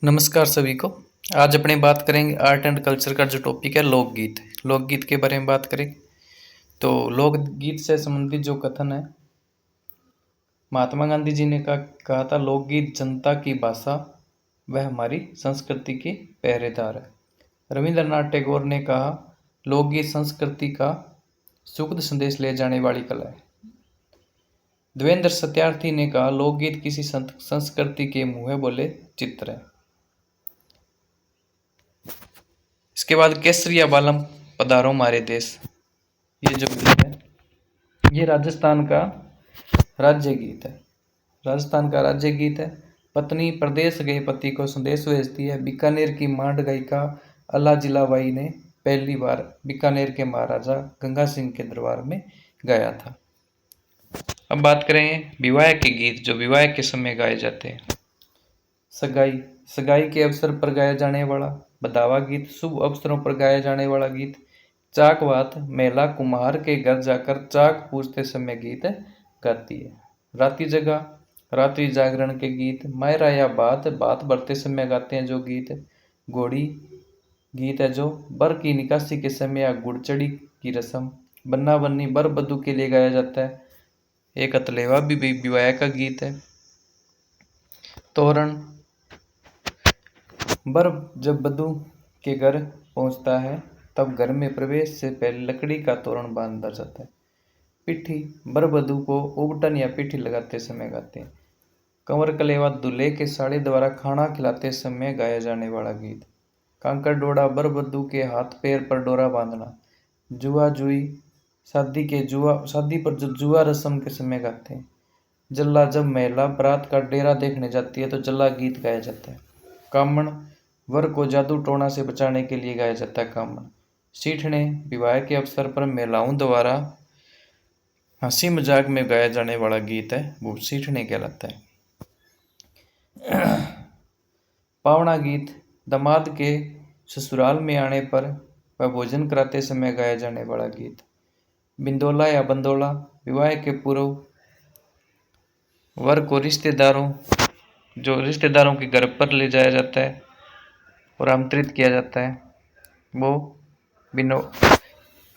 नमस्कार सभी को। आज अपने बात करेंगे आर्ट एंड कल्चर का जो टॉपिक है लोकगीत। लोकगीत के बारे में बात करेंगे। तो लोकगीत से संबंधित जो कथन है, महात्मा गांधी जी ने कहा था, लोकगीत जनता की भाषा, वह हमारी संस्कृति के पहरेदार है। रविंद्रनाथ टैगोर ने कहा, लोकगीत संस्कृति का सुखद संदेश ले जाने वाली कला है। देवेंद्र सत्यार्थी ने कहा, लोकगीत किसी संस्कृति के मुँहे बोले चित्र है। इसके बाद केसरिया बालम पधारो मारे देश, ये जो गीत है ये राजस्थान का राज्य गीत है। राजस्थान का राज्य गीत है। पत्नी प्रदेश गए पति को संदेश भेजती है। बीकानेर की मांड गायिका अल्ला जिलाबाई ने पहली बार बीकानेर के महाराजा गंगा सिंह के दरबार में गाया था। अब बात करें विवाह के गीत, जो विवाह के समय गाए जाते हैं। सगाई, सगाई के अवसर पर गाया जाने वाला बधावा गीत, शुभ अवसरों पर गाया जाने वाला गीत। चाकवात, महिला कुम्हार के घर जाकर चाक पूजते समय गीत गाती है। राती जगह, रात्रि जागरण के गीत। मायरा या बात, बात भरते समय गाते हैं जो गीत। घोड़ी गीत है जो बर की निकासी के समय या गुड़चड़ी की रस्म, बन्ना बन्नी बर बधू के लिए गाया जाता है। एक अतलेवा भी विवाह का गीत है। तोरण, बर जब बधू के घर पहुंचता है तब घर में प्रवेश से पहले लकड़ी का तोरण बांधा जाता है। पिट्ठी, बर बधू को उबटन या पिट्ठी लगाते समय गाते हैं। कंवर कलेवा, दूल्हे के साड़े द्वारा खाना खिलाते समय गाया जाने वाला गीत। कांकर डोड़ा, बर बधू के हाथ पैर पर डोरा बांधना। जुआ जुई, शादी पर जो जुआ रस्म के समय गाते हैं। जल्ला, जब महिला बारात का डेरा देखने जाती है तो जल्ला गीत गाया जाता है। कामण, वर को जादू टोना से बचाने के लिए गाया जाता है कामण। सीठने, विवाह के अवसर पर महिलाओं द्वारा हंसी मजाक में गाया जाने वाला गीत है, वो सीठने कहलाता है। पावना गीत, दामाद के ससुराल में आने पर वह भोजन कराते समय गाया जाने वाला गीत। बिंदोला या बंदोला, विवाह के पूर्व वर को रिश्तेदारों के घर पर ले जाया जाता है और आमंत्रित किया जाता है। वो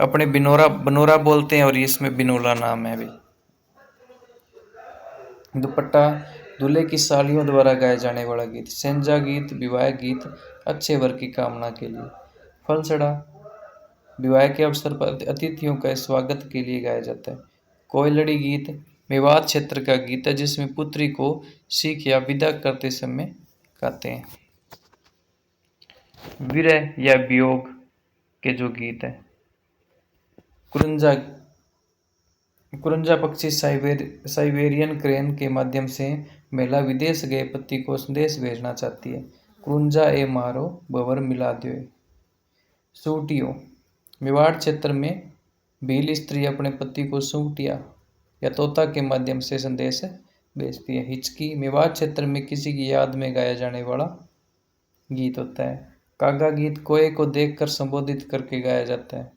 अपने बनोरा बोलते हैं और इसमें बिनोला नाम है। भी दुपट्टा, दूल्हे की सालियों द्वारा गाया जाने वाला गीत। सेंजा गीत, विवाह गीत, अच्छे वर की कामना के लिए। फलसड़ा, विवाह के अवसर पर अतिथियों का स्वागत के लिए गाया जाता है। कोयलड़ी गीत, मेवात क्षेत्र का गीत है जिसमें पुत्री को सीख या विदा करते समय गाते हैं। विरह या वियोग के जो गीत है। कुरंजा पक्षी साइबेरियन क्रेन के माध्यम से महिला विदेश गए पति को संदेश भेजना चाहती है। कुरंजा ए मारो बवर मिला दो। सूटियों, मेवाड़ क्षेत्र में भील स्त्री अपने पति को सूटिया या तोता के माध्यम से संदेश भेजती है। हिचकी, मेवाड़ क्षेत्र में किसी की याद में गाया जाने वाला गीत होता है। कागा गीत, कोए को देखकर संबोधित करके गाया जाता है।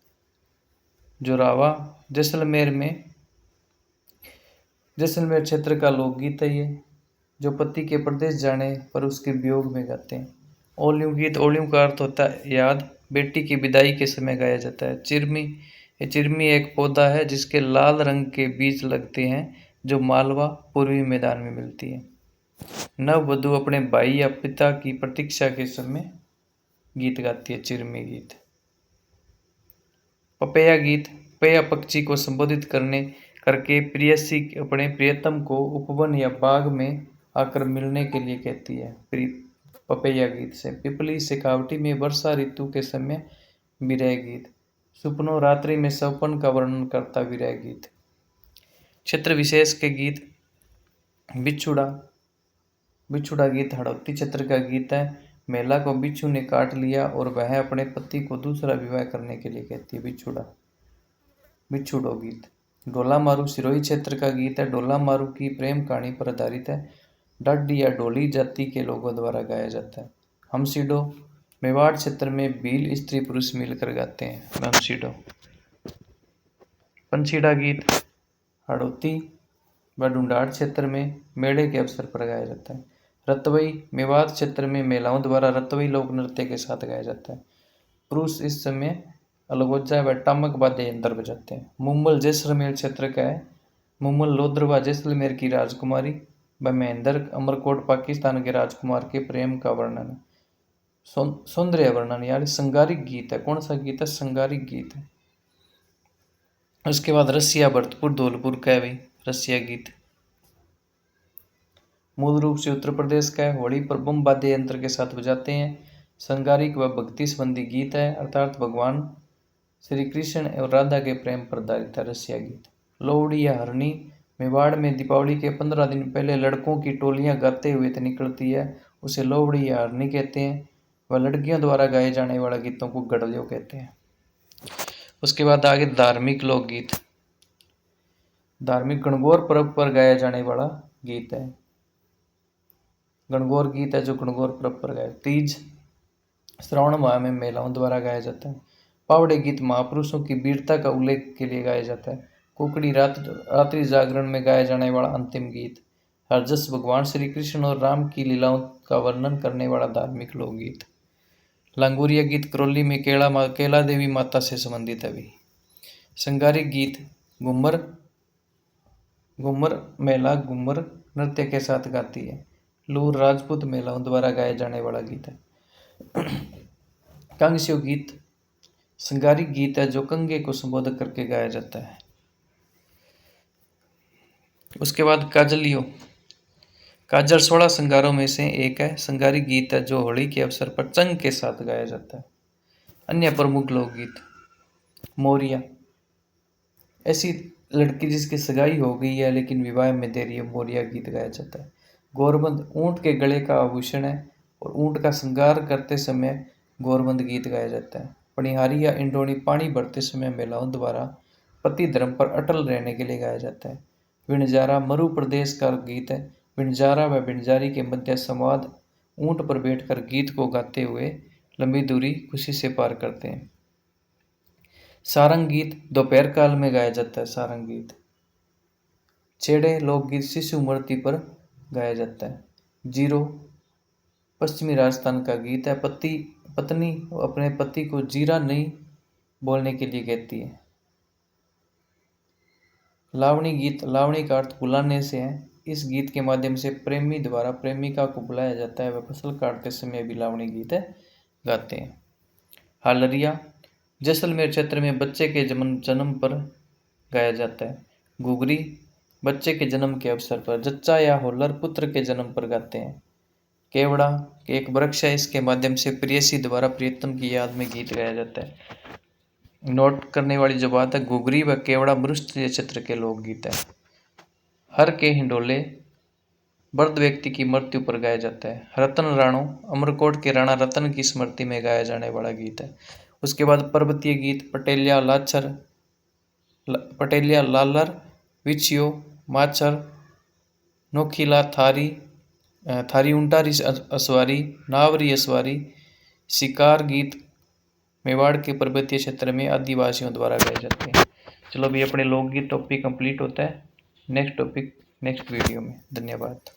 जोरावा, जैसलमेर क्षेत्र का लोकगीत है ये, जो पति के प्रदेश जाने पर उसके वियोग में गाते हैं। ओलियों गीत, ओलियों का अर्थ होता है याद, बेटी की विदाई के समय गाया जाता है। चिरमी एक पौधा है जिसके लाल रंग के बीज लगते हैं जो मालवा पूर्वी मैदान में मिलती है। नववधु अपने भाई या पिता की प्रतीक्षा के समय गीत गाती है, चिरमी गीत। पपैया गीत, पपैया पक्षी को संबोधित करके प्रियसी अपने प्रियतम को उपवन या बाग में आकर मिलने के लिए कहती है। पपैया गीत से। पिपली शेखावटी में वर्षा ऋतु के समय विरह गीत। सुपनों, रात्रि में सपन का वर्णन करता विरह गीत। क्षेत्र विशेष के गीत। बिछुड़ा गीत हड़ौती क्षेत्र का गीत है। महिला को बिच्छू ने काट लिया और वह अपने पति को दूसरा विवाह करने के लिए कहती है। बिछुड़ो गीत। डोला मारू सिरोही क्षेत्र का गीत है। डोला मारू की प्रेम कहानी पर आधारित है। डाडी या डोली जाति के लोगों द्वारा गाया जाता है। हमसीडो, मेवाड़ क्षेत्र में भील स्त्री पुरुष मिलकर गाते हैं। हमसीडो। पंछीड़ा गीत हड़ौती व ढूंढाड़ क्षेत्र में मेले के अवसर पर गाया जाता है। रतवई, मेवात क्षेत्र में महिलाओं द्वारा रतवई लोक नृत्य के साथ गाया जाता है। पुरुष इस समय अलगोजा व टामक वाद्य यंत्र बजाते हैं। मुम्बल जैसलमेर क्षेत्र का है। मुम्बल लोद्रवा जैसलमेर की राजकुमारी व महेंद्र अमरकोट पाकिस्तान के राजकुमार के प्रेम का वर्णन है। सौंदर्य वर्णन यानी संगारिक गीत है। कौन सा गीत है? संगारिक गीत है। उसके बाद रसिया भरतपुर धौलपुर का है भाई रसिया गीत। मूल रूप से उत्तर प्रदेश का है। होली पर बम वाद्य यंत्र के साथ बजाते हैं। संगारिक व भक्ति संबंधी गीत है, अर्थात भगवान श्री कृष्ण और राधा के प्रेम पर आधारित है रसिया गीत। लोहड़ी या हरनी, मेवाड़ में दीपावली के 15 दिन पहले लड़कों की टोलियां गाते हुए निकलती है, उसे लोहड़ी या हरनी कहते हैं। व लड़कियों द्वारा गाए जाने वाले गीतों को गड़लियों कहते हैं। उसके बाद आगे धार्मिक लोकगीत। धार्मिक गणगौर पर्व पर गाया जाने वाला गीत है। गणगौर गीत है जो गणगौर पर्व पर गाया। तीज श्रावण माह में महिलाओं द्वारा गाया जाता है। पावड़े गीत महापुरुषों की वीरता का उल्लेख के लिए गाया जाता है। कुकड़ी रात्रि जागरण में गाया जाने वाला अंतिम गीत। हरजस भगवान श्री कृष्ण और राम की लीलाओं का वर्णन करने वाला धार्मिक लोकगीत। लांगुरिया गीत करौली में केला देवी माता से संबंधित है भी। संगारिक गीत घूमर महिला घूमर नृत्य के साथ गाती है। लूर राजपूत महिलाओं द्वारा गाया जाने वाला गीत है। कांगसियो गीत संगारिक गीत है जो कंगे को संबोधित करके गाया जाता है। उसके बाद काजलियो। काजल 16 श्रृंगारों में से एक है। संगारिक गीत है जो होली के अवसर पर चंग के साथ गाया जाता है। अन्य प्रमुख लोकगीत मोरिया, ऐसी लड़की जिसकी सगाई हो गई है लेकिन विवाह में देरी है, मोरिया गीत गाया जाता है। गौरबंद ऊंट के गले का आभूषण है और ऊंट का श्रृंगार करते समय गौरबंद गीत गाया जाता है। पणिहारी या इंडोनी पानी भरते समय महिलाओं द्वारा पति धर्म पर अटल रहने के लिए गाया जाता है। विणजारा मरु प्रदेश का गीत है। विणजारा व विणजारी के मध्य संवाद ऊंट पर बैठकर गीत को गाते हुए लंबी दूरी खुशी से पार करते हैं। सारंग गीत दोपहर काल में गाया जाता है। सारंग गीत छेड़े लोकगीत शिशु मृत्यु पर गाया जाता है। जीरो पश्चिमी राजस्थान का गीत है। पत्नी अपने पति को जीरा नहीं बोलने के लिए कहती है। लावणी गीत, लावणी का अर्थ बुलाने से है। इस गीत के माध्यम से प्रेमी द्वारा प्रेमिका को बुलाया जाता है। वह फसल काटते समय भी लावणी गीत गाते हैं। हालरिया जैसलमेर क्षेत्र में बच्चे के जन्म पर गाया जाता है। घुघरी बच्चे के जन्म के अवसर पर, जच्चा या होलर पुत्र के जन्म पर गाते हैं। केवड़ा एक वृक्ष है, इसके माध्यम से प्रेयसी द्वारा प्रियतम की याद में गीत गाया जाता है। नोट करने वाली जो बात है, घुघरी व केवड़ा मरुस्थलीय क्षेत्र के लोकगीत है। हर के हिंडोले वृद्ध व्यक्ति की मृत्यु पर गाया जाता है। रतन राणो अमरकोट के राणा रतन की स्मृति में गाया जाने वाला गीत है। उसके बाद पर्वतीय गीत पटेलिया लालर विचियो माचर नोखीला थारी उंटारी असवारी नावरी असवारी। शिकार गीत मेवाड़ के पर्वतीय क्षेत्र में आदिवासियों द्वारा गाए जाते हैं। चलो भी अपने लोकगीत टॉपिक कंप्लीट होता है। नेक्स्ट टॉपिक नेक्स्ट वीडियो में। धन्यवाद।